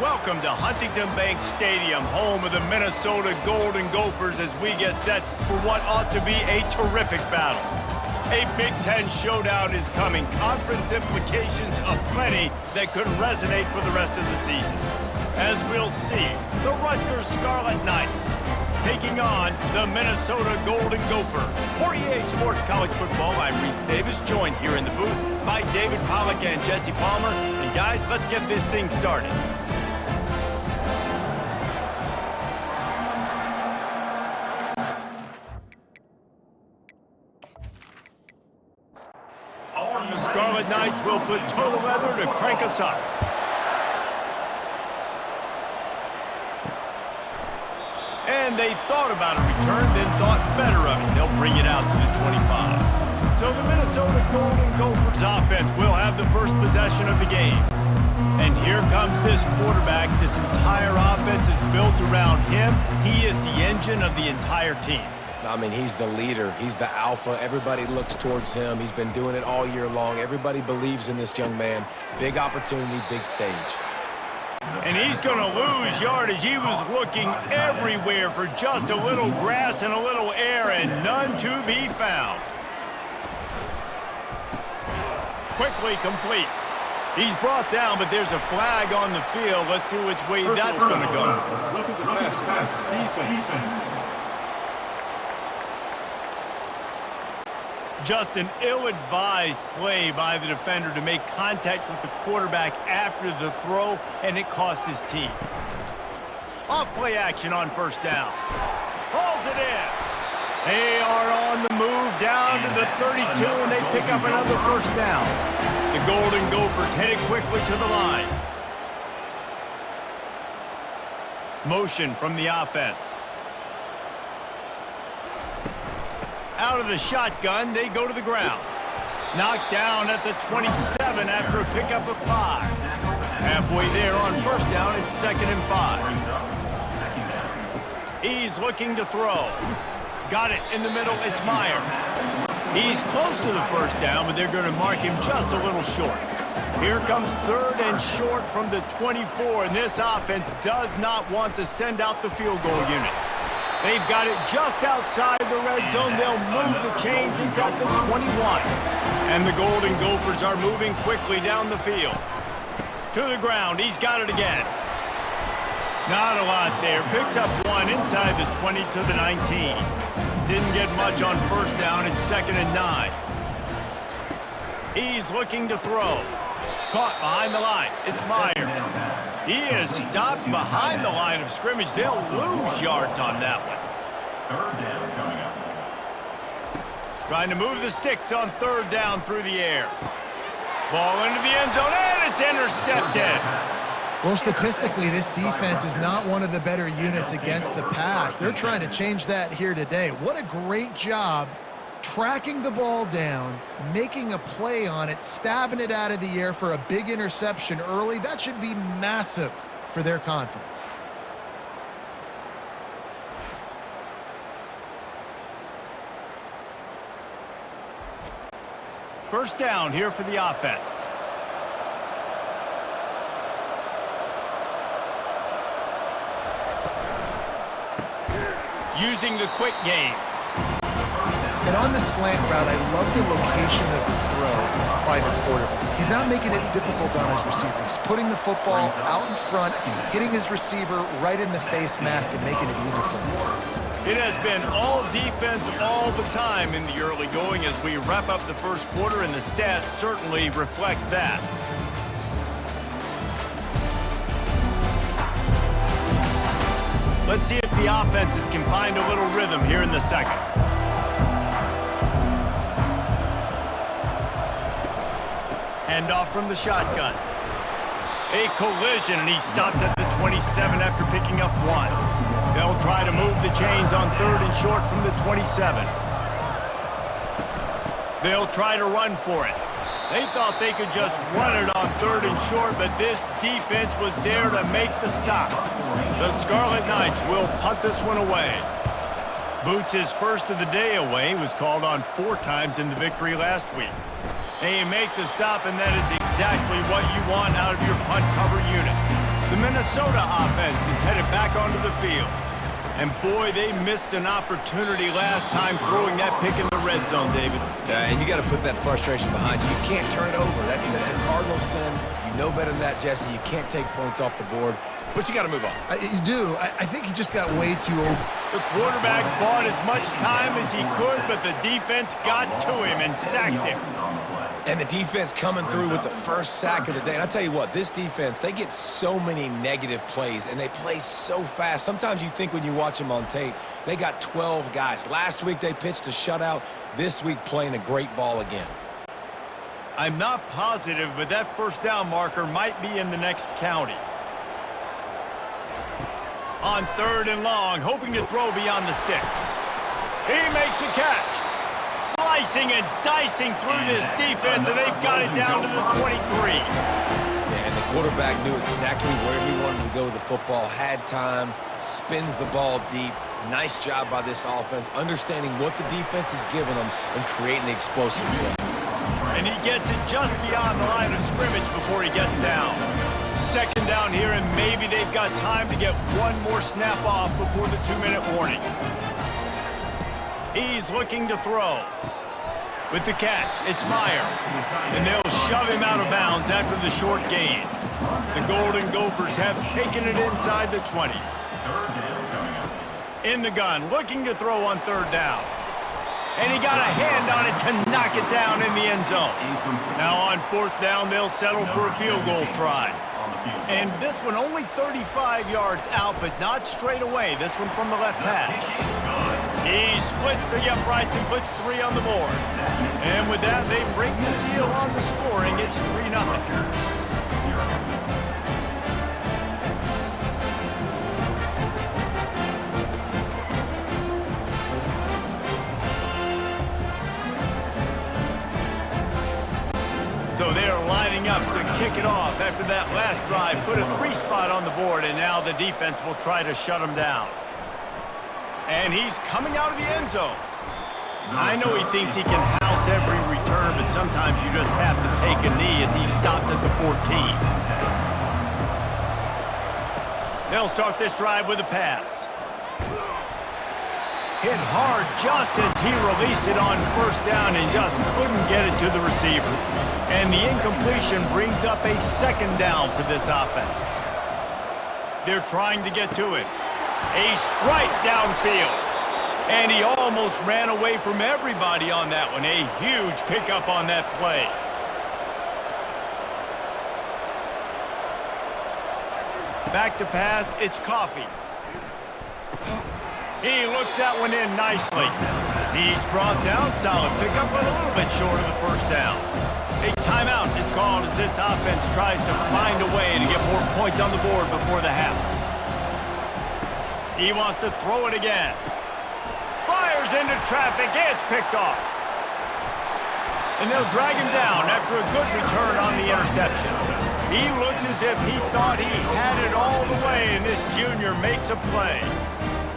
Welcome to Huntington Bank Stadium, home of the Minnesota Golden Gophers, as we get set for what ought to be a terrific battle. A Big Ten showdown is coming. Conference implications aplenty that could resonate for the rest of the season. As we'll see, the Rutgers Scarlet Knights taking on the Minnesota Golden Gopher. For EA Sports College Football, I'm Reese Davis, joined here in the booth by David Pollack and Jesse Palmer. And guys, let's get this thing started. The Scarlet Knights will put total leather to crank us up. And they thought about a return, then thought better of it. They'll bring it out to the 25. So the Minnesota Golden Gophers offense will have the first possession of the game. And here comes this quarterback. This entire offense is built around him. He is the engine of the entire team. I mean, he's the leader. He's the alpha. Everybody looks towards him. He's been doing it all year long. Everybody believes in this young man. Big opportunity, big stage. And he's going to lose yardage. He was looking everywhere for just a little grass and a little air, and none to be found. Quickly complete. He's brought down, but there's a flag on the field. Let's see which way that's going to go. Roughing the passer. Defense. Just an ill-advised play by the defender to make contact with the quarterback after the throw, and it cost his team. Off-play action on first down. Hauls it in. They are on the move down to the 32, and they pick up another first down. The Golden Gophers headed quickly to the line. Motion from the offense. Out of the shotgun, they go to the ground. Knocked down at the 27 after a pickup of 5. Halfway there on first down, it's 2nd and 5. He's looking to throw. Got it in the middle, it's Meyer. He's close to the first down, but they're going to mark him just a little short. Here comes 3rd and short from the 24, and this offense does not want to send out the field goal unit. They've got it just outside the red zone. They'll move the chains. It's at the 21. And the Golden Gophers are moving quickly down the field. To the ground. He's got it again. Not a lot there. Picks up 1 inside the 20 to the 19. Didn't get much on first down. It's 2nd and 9. He's looking to throw. Caught behind the line. It's Meyer. He is stopped behind the line of scrimmage. They'll lose yards on that one. 3rd down coming up. Trying to move the sticks on 3rd down through the air. Ball into the end zone, and it's intercepted. Well, statistically, this defense is not one of the better units against the pass. They're trying to change that here today. What a great job tracking the ball down, making a play on it, stabbing it out of the air for a big interception early. That should be massive for their confidence. First down here for the offense. Using the quick game. And on the slant route, I love the location of the throw by the quarterback. He's not making it difficult on his receiver. He's putting the football out in front, hitting his receiver right in the face mask and making it easy for him. It has been all defense all the time in the early going as we wrap up the first quarter, and the stats certainly reflect that. Let's see if the offenses can find a little rhythm here in the second. Handoff from the shotgun. A collision, and he stopped at the 27 after picking up 1. They'll try to move the chains on 3rd and short from the 27. They'll try to run for it. They thought they could just run it on 3rd and short, but this defense was there to make the stop. The Scarlet Knights will punt this one away. Boots' first of the day away was called on 4 times in the victory last week. They make the stop, and that is exactly what you want out of your punt cover unit. The Minnesota offense is headed back onto the field. And boy, they missed an opportunity last time throwing that pick in the red zone, David. And you got to put that frustration behind you. You can't turn it over. That's a cardinal sin. You know better than that, Jesse. You can't take points off the board, but you got to move on. You do. I think he just got way too over. The quarterback bought as much time as he could, but the defense got to him and sacked him. And the defense coming through with the first sack of the day. And I tell you what, this defense, they get so many negative plays, and they play so fast. Sometimes you think when you watch them on tape, they got 12 guys. Last week they pitched a shutout. This week playing a great ball again. I'm not positive, but that first down marker might be in the next county. On 3rd and long, hoping to throw beyond the sticks. He makes a catch. Slicing and dicing through this defense, and they've got it down to the 23. Yeah, and the quarterback knew exactly where he wanted to go with the football, had time, spins the ball deep. Nice job by this offense, understanding what the defense is giving them and creating the explosive play. And he gets it just beyond the line of scrimmage before he gets down. 2nd down here, and maybe they've got time to get one more snap off before the 2-minute warning. He's looking to throw. With the catch, it's Meyer. And they'll shove him out of bounds after the short gain. The Golden Gophers have taken it inside the 20. In the gun, looking to throw on 3rd down. And he got a hand on it to knock it down in the end zone. Now on 4th down, they'll settle for a field goal try. And this one only 35 yards out, but not straight away. This one from the left hash. He splits the uprights and puts 3 on the board. And with that, they break the seal on the scoring. It's 3-0. So they are lining up to kick it off after that last drive. Put a 3 spot on the board, and now the defense will try to shut him down. And he's coming out of the end zone. I know he thinks he can house every return, but sometimes you just have to take a knee as he stopped at the 14. They'll start this drive with a pass. Hit hard just as he released it on 1st down and just couldn't get it to the receiver. And the incompletion brings up a 2nd down for this offense. They're trying to get to it. A strike downfield. And he almost ran away from everybody on that one. A huge pickup on that play. Back to pass, it's Coffee. He looks that one in nicely. He's brought down, solid pickup, but a little bit short of the 1st down. A timeout is called as this offense tries to find a way to get more points on the board before the half. He wants to throw it again. Fires into traffic. It's picked off. And they'll drag him down after a good return on the interception. He looked as if he thought he had it all the way, and this junior makes a play.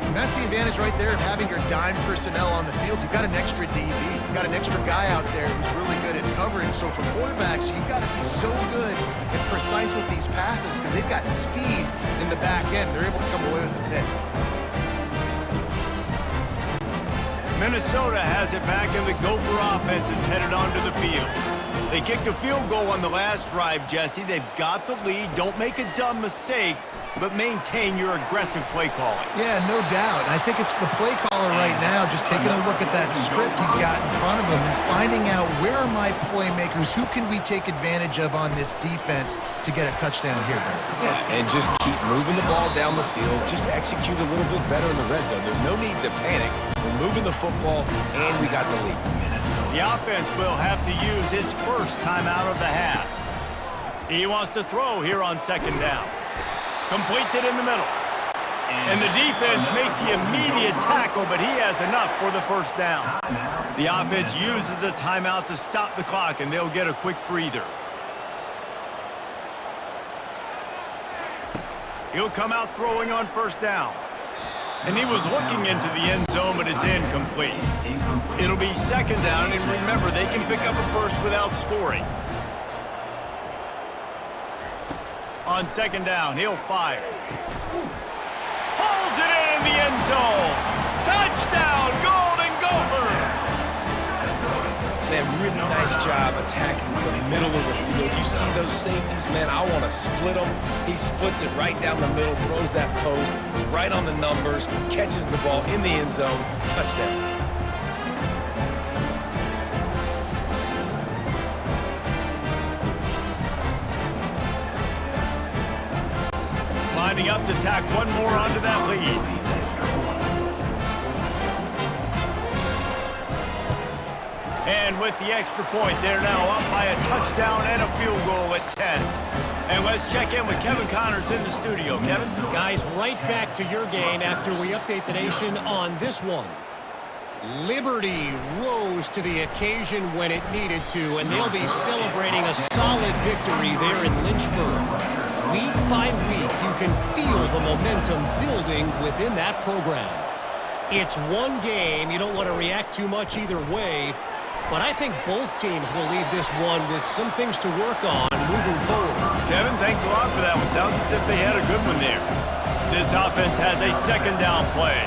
And that's the advantage right there of having your dime personnel on the field. You've got an extra DB. You've got an extra guy out there who's really good at covering. So for quarterbacks, you've got to be so good and precise with these passes because they've got speed in the back end. They're able to come away with the pick. Minnesota has it back, and the Gopher offense is headed onto the field. They kicked a field goal on the last drive, Jesse. They've got the lead. Don't make a dumb mistake, but maintain your aggressive play calling. Yeah, no doubt. I think it's the play caller right now just taking a look at that script he's got in front of him and finding out where are my playmakers, who can we take advantage of on this defense to get a touchdown here. Yeah, and just keep moving the ball down the field. Just execute a little bit better in the red zone. There's no need to panic. We're moving the football, and we got the lead. The offense will have to use its first timeout of the half. He wants to throw here on 2nd down. Completes it in the middle. And the defense makes the immediate tackle, but he has enough for the 1st down. The offense uses a timeout to stop the clock, and they'll get a quick breather. He'll come out throwing on 1st down. And he was looking into the end zone, but it's incomplete. It'll be 2nd down, and remember, they can pick up a first without scoring. On second down, he'll fire. Pulls it in the end zone. Touchdown, Golden Gophers! Man, really nice job attacking the middle of the field. You see those safeties, man, I want to split them. He splits it right down the middle, throws that post, right on the numbers, catches the ball in the end zone, touchdown. Lining up to tack one more onto that lead. And with the extra point, they're now up by a touchdown and a field goal at 10. And let's check in with Kevin Connors in the studio. Kevin? Guys, right back to your game after we update the nation on this one. Liberty rose to the occasion when it needed to, and they'll be celebrating a solid victory there in Lynchburg. Week by week, you can feel the momentum building within that program. It's one game. You don't want to react too much either way, but I think both teams will leave this one with some things to work on moving forward. Kevin, thanks a lot for that one. Sounds as if they had a good one there. This offense has a second down play.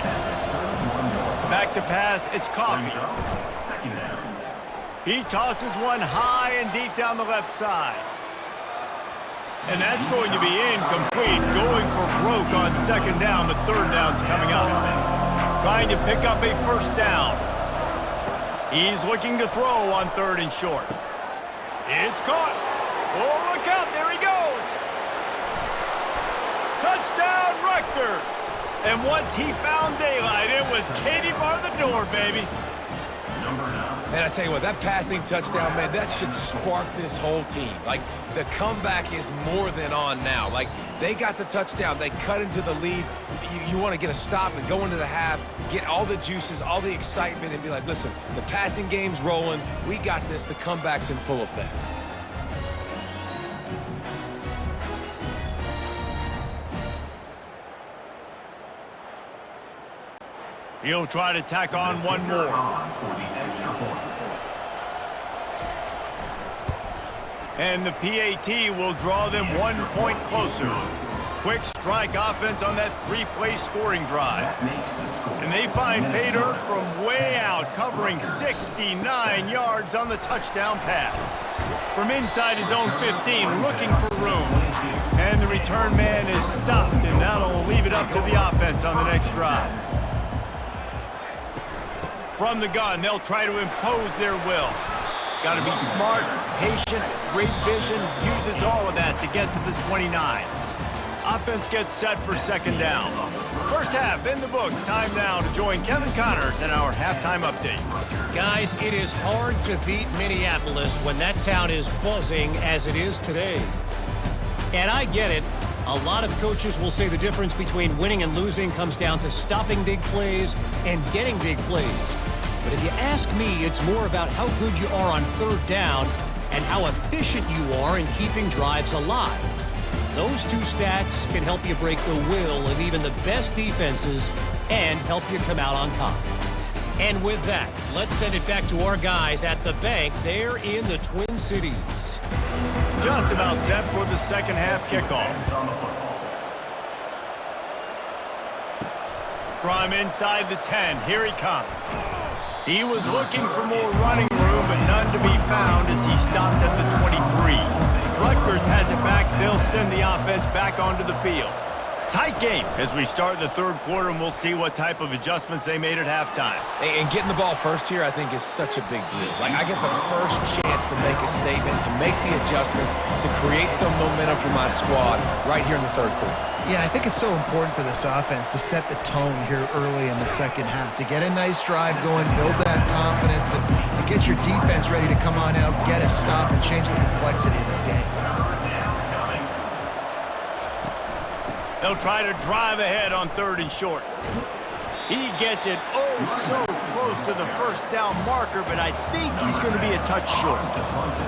Back to pass, it's Coffee. He tosses one high and deep down the left side. And that's going to be incomplete. Going for broke on second down. The third down's coming up. Trying to pick up a first down. He's looking to throw on third and short. It's caught. Oh, look out. There he goes. Touchdown, Rutgers. And once he found daylight, it was Katie bar the door, baby. And I tell you what, that passing touchdown, man, that should spark this whole team. Like, the comeback is more than on now. Like, they got the touchdown. They cut into the lead. You want to get a stop and go into the half, get all the juices, all the excitement, and be like, listen, the passing game's rolling. We got this. The comeback's in full effect. He'll try to tack on one more. And the PAT will draw them 1 point closer. Quick strike offense on that three-play scoring drive. And they find pay dirt from way out, covering 69 yards on the touchdown pass. From inside his own 15, looking for room. And the return man is stopped, and that'll leave it up to the offense on the next drive. From the gun, they'll try to impose their will. Got to be smart, patient, great vision, uses all of that to get to the 29. Offense gets set for second down. First half in the books. Time now to join Kevin Connors in our halftime update. Guys, it is hard to beat Minneapolis when that town is buzzing as it is today. And I get it. A lot of coaches will say the difference between winning and losing comes down to stopping big plays and getting big plays. But if you ask me, it's more about how good you are on third down and how efficient you are in keeping drives alive. Those two stats can help you break the will of even the best defenses and help you come out on top. And with that, let's send it back to our guys at the bank there in the Twin Cities. Just about set for the second half kickoff. From inside the 10, here he comes. He was looking for more running room, but none to be found as he stopped at the 23. Rutgers has it back. They'll send the offense back onto the field. Tight game as we start the third quarter, and we'll see what type of adjustments they made at halftime. And getting the ball first here, I think, is such a big deal. Like, I get the first chance to make a statement, to make the adjustments, to create some momentum for my squad right here in the third quarter. Yeah, I think it's so important for this offense to set the tone here early in the second half, to get a nice drive going, build that confidence, and get your defense ready to come on out, get a stop, and change the complexity of this game. They'll try to drive ahead on third and short. He gets it so close to the first down marker, but I think he's going to be a touch short.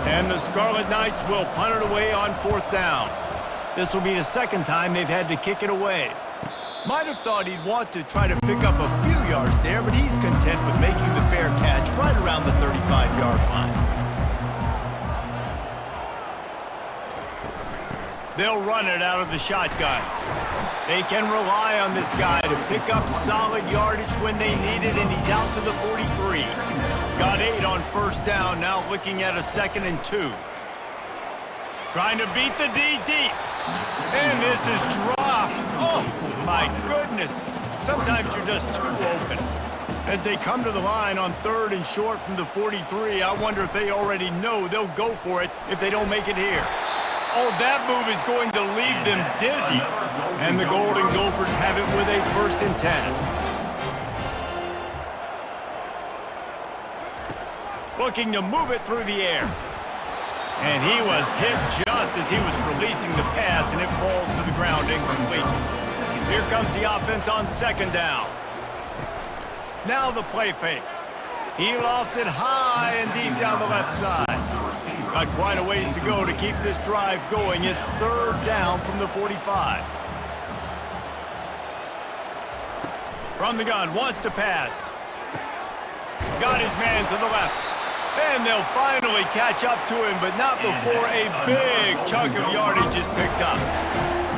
And the Scarlet Knights will punt it away on fourth down. This will be the second time they've had to kick it away. Might have thought he'd want to try to pick up a few yards there, but he's content with making the fair catch right around the 35-yard line. They'll run it out of the shotgun. They can rely on this guy to pick up solid yardage when they need it, and he's out to the 43. Got 8 on first down, now looking at a 2nd and 2. Trying to beat the D deep. And this is dropped. Oh, my goodness. Sometimes you're just too open. As they come to the line on 3rd and short from the 43, I wonder if they already know they'll go for it if they don't make it here. Oh, that move is going to leave them dizzy. And the Golden Gophers have it with a 1st and 10. Looking to move it through the air. And he was hit just as he was releasing the pass, and it falls to the ground incomplete. Here comes the offense on 2nd down. Now the play fake. He lofts it high and deep down the left side. Got quite a ways to go to keep this drive going. It's 3rd down from the 45. From the gun, wants to pass. Got his man to the left. And they'll finally catch up to him, but not before a big chunk of yardage is picked up.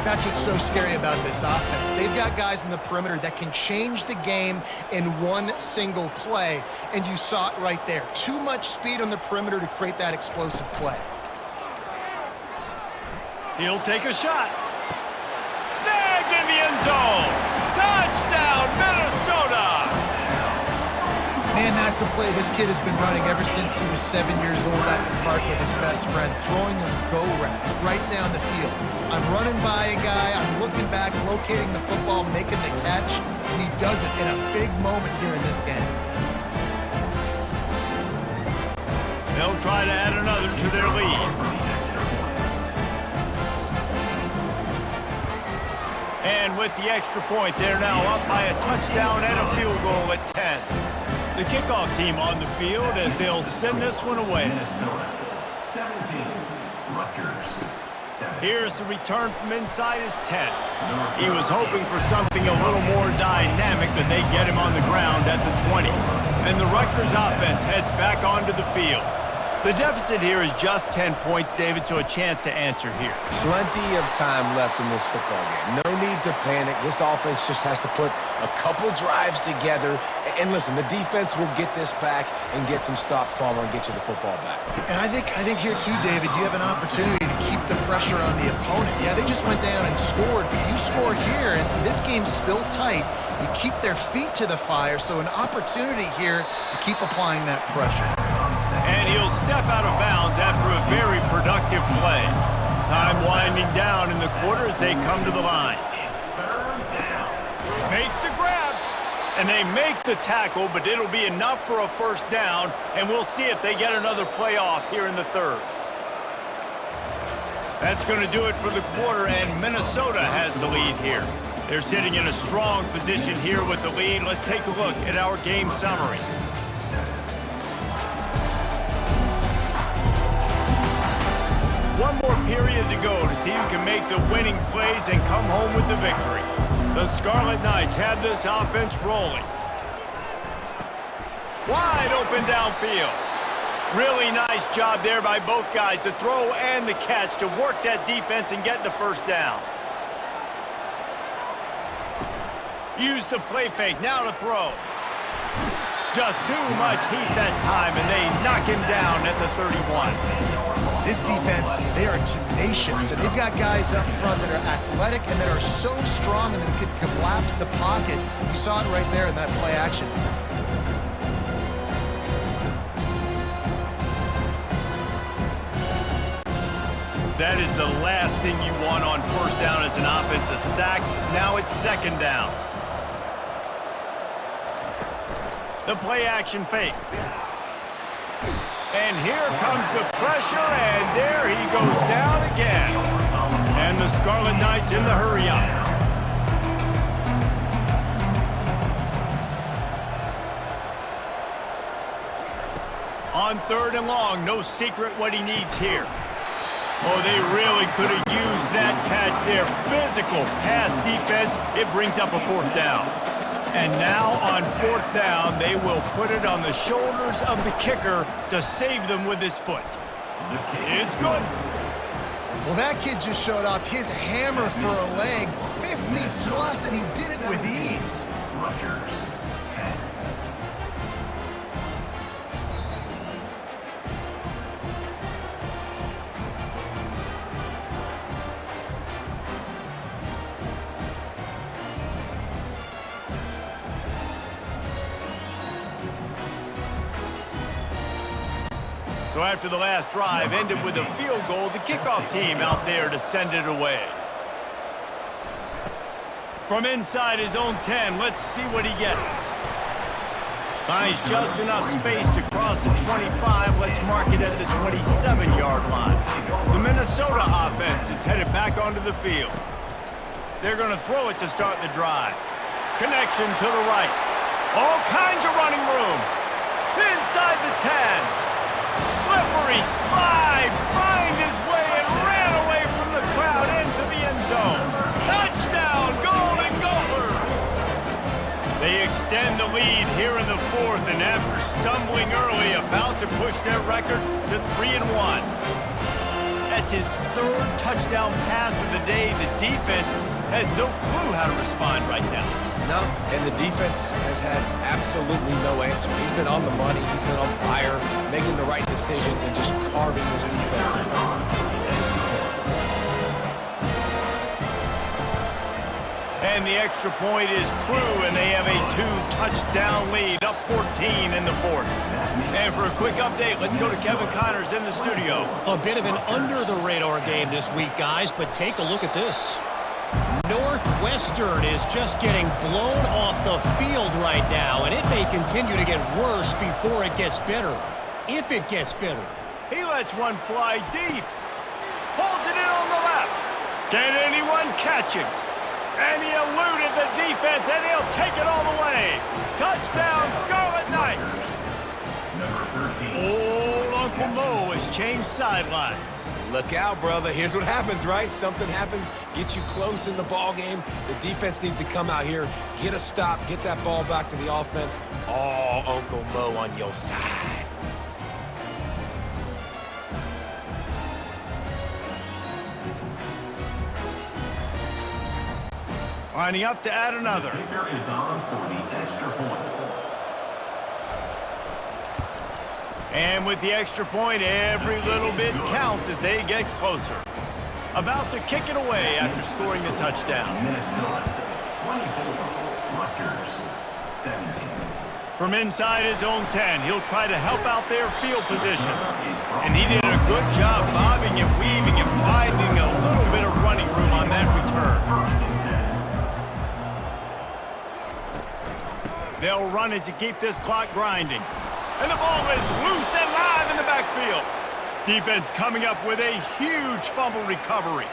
That's what's so scary about this offense. They've got guys in the perimeter that can change the game in one single play, and you saw it right there. Too much speed on the perimeter to create that explosive play. He'll take a shot. Snagged in the end zone. Touchdown, Minnesota! Man, that's a play this kid has been running ever since he was 7 years old at the park with his best friend, throwing them go routes right down the field. I'm running by a guy, I'm looking back, locating the football, making the catch, and he does it in a big moment here in this game. They'll try to add another to their lead. And with the extra point, they're now up by a touchdown and a field goal at 10. The kickoff team on the field as they'll send this one away. Minnesota 17, Rutgers 7. Here's the return from inside his 10. He was hoping for something a little more dynamic, but they get him on the ground at the 20. And the Rutgers offense heads back onto the field. The deficit here is just 10 points, David, so a chance to answer here. Plenty of time left in this football game. No need to panic. This offense just has to put a couple drives together. And listen, the defense will get this back and get some stops, Palmer, and get you the football back. And I think here too, David, you have an opportunity to keep the pressure on the opponent. Yeah, they just went down and scored, but you score here, and this game's still tight. You keep their feet to the fire, so an opportunity here to keep applying that pressure. And he'll step out of bounds after a very productive play. Time winding down in the quarter as they come to the line. Makes the grab. And they make the tackle, but it'll be enough for a 1st down, and we'll see if they get another play off here in the 3rd. That's going to do it for the quarter, and Minnesota has the lead here. They're sitting in a strong position here with the lead. Let's take a look at our game summary. One more period to go to see who can make the winning plays and come home with the victory. The Scarlet Knights have this offense rolling. Wide open downfield. Really nice job there by both guys to throw and the catch to work that defense and get the 1st down. Use the play fake, now to throw. Just too much heat that time, and they knock him down at the 31. This defense, they are tenacious, and they've got guys up front that are athletic and that are so strong and that can collapse the pocket. You saw it right there in that play action attempt. That is the last thing you want on 1st down as an offensive sack. Now it's 2nd down. The play action fake. And here comes the pressure, and there he goes down again. And the Scarlet Knights in the hurry up. On 3rd and long, no secret what he needs here. Oh, they really could have used that catch there. Physical pass defense. It brings up a 4th down. And now on 4th down, they will put it on the shoulders of the kicker to save them with his foot. It's good. Well, that kid just showed off his hammer for a leg, 50 plus, and he did it with ease. Rutgers, 10. So after the last drive ended with a field goal, the kickoff team out there to send it away. From inside his own 10, let's see what he gets. Finds just enough space to cross the 25. Let's mark it at the 27-yard line. The Minnesota offense is headed back onto the field. They're going to throw it to start the drive. Connection to the right. All kinds of running room. Inside the 10. Slippery slide, find his way and ran away from the crowd into the end zone. Touchdown, Golden Gophers! They extend the lead here in the fourth, and after stumbling early, about to push their record to 3-1. That's his third touchdown pass of the day. The defense has no clue how to respond right now. No, and the defense has had absolutely no answer. He's been on the money. He's been on fire, making the right decisions and just carving this defense up. And the extra point is true, and they have a 2-touchdown lead, up 14 in the fourth. And for a quick update, let's go to Kevin Connors in the studio. A bit of an under-the-radar game this week, guys, but take a look at this. Northwestern is just getting blown off the field right now, and it may continue to get worse before it gets better, if it gets better. He lets one fly deep. Pulls it in on the left. Can anyone catch him? And he eluded the defense, and he'll take it all the way. Touchdown, Scarlet Knights. Number 13. Old Uncle Mo has changed sidelines. Look out, brother. Here's what happens, right? Something happens, get you close in the ball game. The defense needs to come out here, get a stop, get that ball back to the offense. Oh, Uncle Mo on your side. Lining up to add another. Kicker is on for the extra point. And with the extra point, every little bit counts as they get closer. About to kick it away after scoring the touchdown. Minnesota, 24. Rutgers, 17. From inside his own 10, he'll try to help out their field position. And he did a good job bobbing and weaving and finding a little bit of running room on that return. They'll run it to keep this clock grinding. And the ball is loose and live in the backfield. Defense coming up with a huge fumble recovery.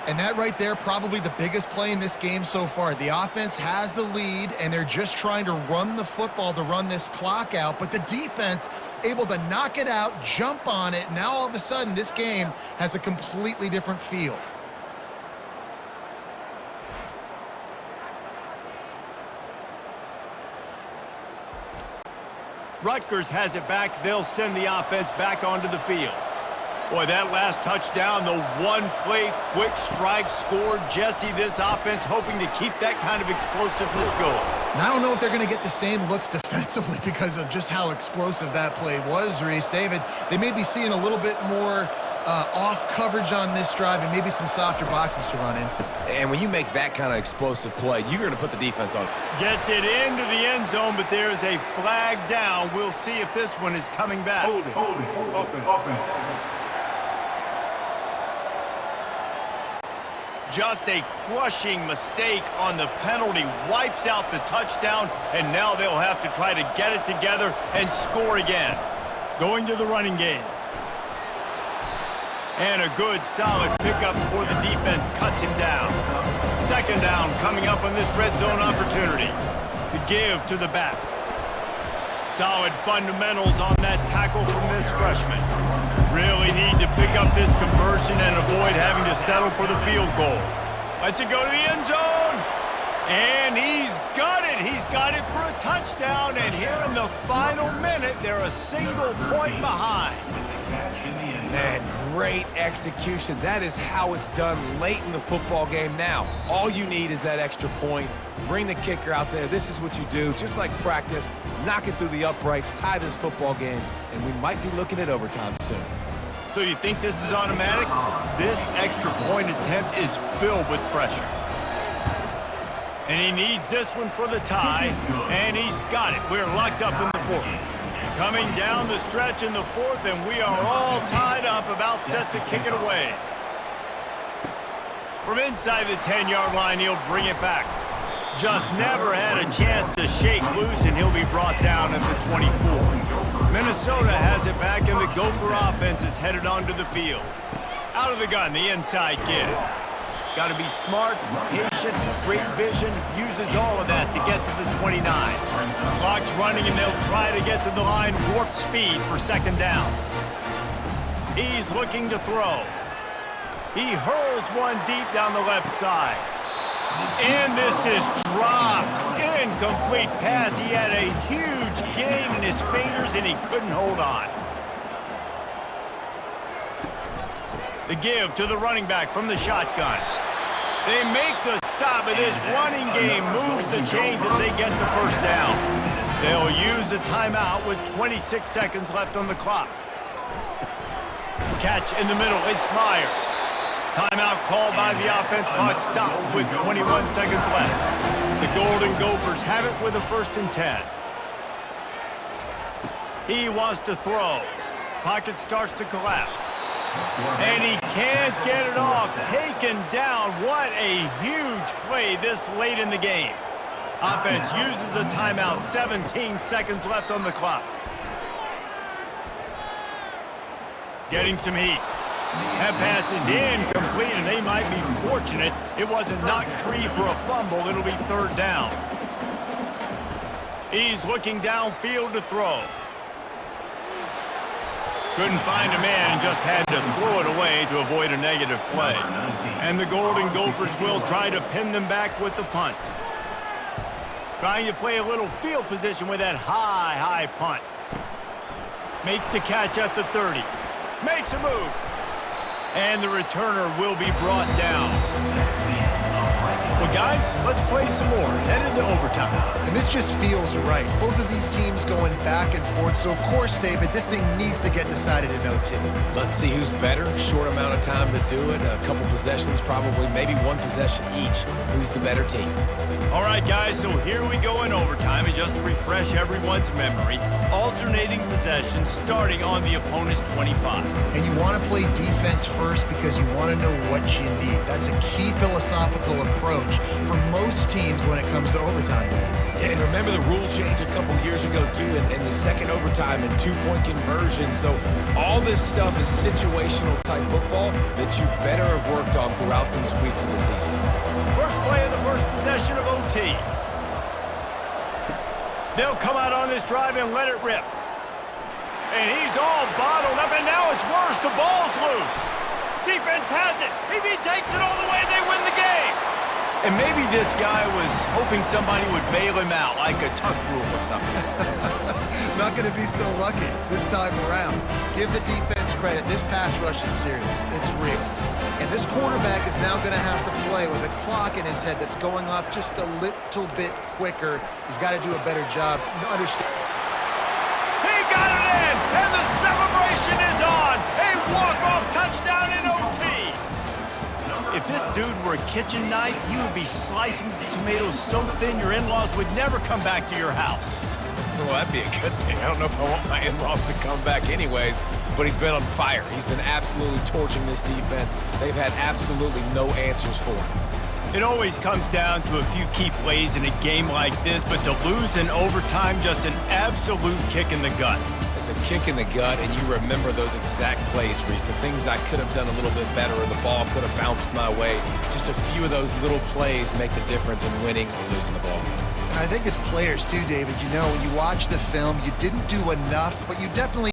And that right there, probably the biggest play in this game so far. The offense has the lead, and they're just trying to run the football to run this clock out. But the defense able to knock it out, jump on it. Now all of a sudden, this game has a completely different feel. Rutgers has it back. They'll send the offense back onto the field. Boy, that last touchdown, the one-play quick strike scored. Jesse, this offense hoping to keep that kind of explosiveness going. And I don't know if they're going to get the same looks defensively because of just how explosive that play was, Reese. David, they may be seeing a little bit more off coverage on this drive and maybe some softer boxes to run into. And when you make that kind of explosive play, you're going to put the defense on. Gets it into the end zone, but there's a flag down. We'll see if this one is coming back. Hold it. Open. Just a crushing mistake on the penalty. Wipes out the touchdown, and now they'll have to try to get it together and score again. Going to the running game. And a good, solid pickup before the defense cuts him down. Second down coming up on this red zone opportunity. The give to the back. Solid fundamentals on that tackle from this freshman. Really need to pick up this conversion and avoid having to settle for the field goal. Let's it go to the end zone. And he's got it. He's got it for a touchdown. touchdown, and here in the final minute, they're a single point behind. Man, great execution. That is how it's done late in the football game now. All you need is that extra point. Bring the kicker out there. This is what you do, just like practice. Knock it through the uprights, tie this football game, and we might be looking at overtime soon. So you think this is automatic? This extra point attempt is filled with pressure. And he needs this one for the tie, and he's got it. We're locked up in the fourth. Coming down the stretch in the fourth, and we are all tied up, about set to kick it away. From inside the 10-yard line, he'll bring it back. Just never had a chance to shake loose, and he'll be brought down at the 24. Minnesota has it back, and the Gopher offense is headed onto the field. Out of the gun, the inside give. Got to be smart, patient, great vision, uses all of that to get to the 29. Clock's running, and they'll try to get to the line, warp speed for second down. He's looking to throw. He hurls one deep down the left side. And this is dropped. Incomplete pass. He had a huge gain in his fingers, and he couldn't hold on. The give to the running back from the shotgun. They make the stop, but this running game moves the chains as they get the first down. They'll use a timeout with 26 seconds left on the clock. Catch in the middle. It's Myers. Timeout called by the offense. Clock stopped with 21 seconds left. The Golden Gophers have it with a 1st and 10. He wants to throw. Pocket starts to collapse. And he can't get it off. Taken down. What a huge play this late in the game. Offense uses a timeout. 17 seconds left on the clock. Getting some heat. That pass is incomplete, and they might be fortunate it wasn't knocked free for a fumble. It'll be 3rd down. He's looking downfield to throw. Couldn't find a man and just had to throw it away to avoid a negative play. And the Golden Gophers will try to pin them back with the punt. Trying to play a little field position with that high punt. Makes the catch at the 30. Makes a move. And the returner will be brought down. Well, guys, let's play some more. Headed to overtime. And this just feels right. Both of these teams going back and forth. So, of course, David, this thing needs to get decided in OT. Let's see who's better. Short amount of time to do it. A couple possessions, probably, maybe one possession each. Who's the better team? All right, guys, so here we go in overtime. And just to refresh everyone's memory, alternating possessions starting on the opponent's 25. And you want to play defense first because you want to know what you need. That's a key philosophical approach for most teams when it comes to overtime. Yeah, and remember the rule change a couple years ago, too, in the second overtime and 2-point conversion. So all this stuff is situational type football that you better have worked on throughout these weeks of the season. First play of the first possession of OT. They'll come out on this drive and let it rip. And he's all bottled up, and now it's worse. The ball's loose. Defense has it. If he takes it all the way, they win the game. And maybe this guy was hoping somebody would bail him out, like a tuck rule or something. Not going to be so lucky this time around. Give the defense credit. This pass rush is serious. It's real. And this quarterback is now going to have to play with a clock in his head that's going off just a little bit quicker. He's got to do a better job. Understand. He got it in, and the celebration is on. A walk-off touchdown in OT. If this dude were a kitchen knife, he would be slicing the tomatoes so thin your in-laws would never come back to your house. Well, that'd be a good thing. I don't know if I want my in-laws to come back anyways, but he's been on fire. He's been absolutely torching this defense. They've had absolutely no answers for him. It always comes down to a few key plays in a game like this, but to lose in overtime, just an absolute kick in the gut. It's a kick in the gut, and you remember those exact plays, Reese. The things I could have done a little bit better, or the ball could have bounced my way. Just a few of those little plays make the difference in winning or losing the ball game. And I think as players too, David, you know, when you watch the film, you didn't do enough, but you definitely